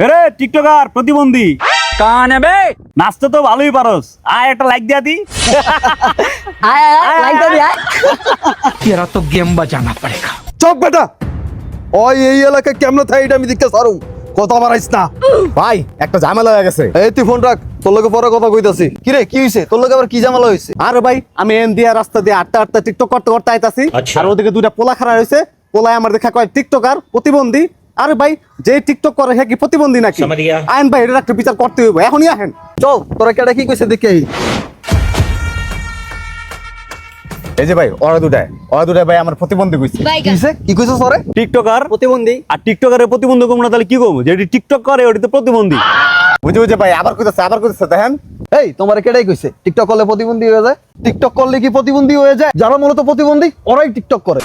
আরে টিকটকার প্রতিবন্ধী কানে বে নাচতে তো ভালোই পারস, আয় একটা লাইক দিয়া দি। আয় আয় লাইক দে আয়। तेरा तो गेम बजाना पड़ेगा। চপ বেটা, ওই এই এলাকায় কেমনে থাকে এটা আমি দেখতে সারু, কথা বাড়াইস না। ভাই একটা ঝামেলা হয়ে গেছে। এই তুই ফোন রাখ, তোর লগে পরে কথা কইতাছি। কি রে কি হইছে, তোর লগে আবার কি ঝামেলা হইছে? আরে ভাই আমি এন দিয়া রাস্তা দিয়ে আটটা আটটা টিকটক করতে করতে আইতাছি, আর ওদিকে দুইটা পোলা খাড়া হয়েছে। পোলায় আমার দেখা কয় টিকটকার প্রতিবন্ধী। আরে ভাই যে টিকটক করে হ্যাঁ কি প্রতিবন্ধী নাকি? আইন ভাই এটা একটা বিচার করতে হইব, এখনই আহেন। চল তোরা কেডা কি কইছে দেখে আই। এই যে ভাই ওরা দুটাই ভাই আমার প্রতিবন্ধী কইছে। কি হইছে, কি কইছস ওরে? টিকটকার প্রতিবন্ধী আর টিকটকারের প্রতিবন্ধী কম না, তাহলে কি করবো? যেটি টিকটক করে ওটি তো প্রতিবন্ধী। বুঝে ভাই আবার কইতেছে দেখেন। এই তোমারে কেডাই কইছে টিকটক করলে প্রতিবন্ধী হয়ে যায়? টিকটক করলে কি প্রতিবন্ধী হয়ে যায়? যারা মূলত প্রতিবন্ধী ওরাই টিকটক করে।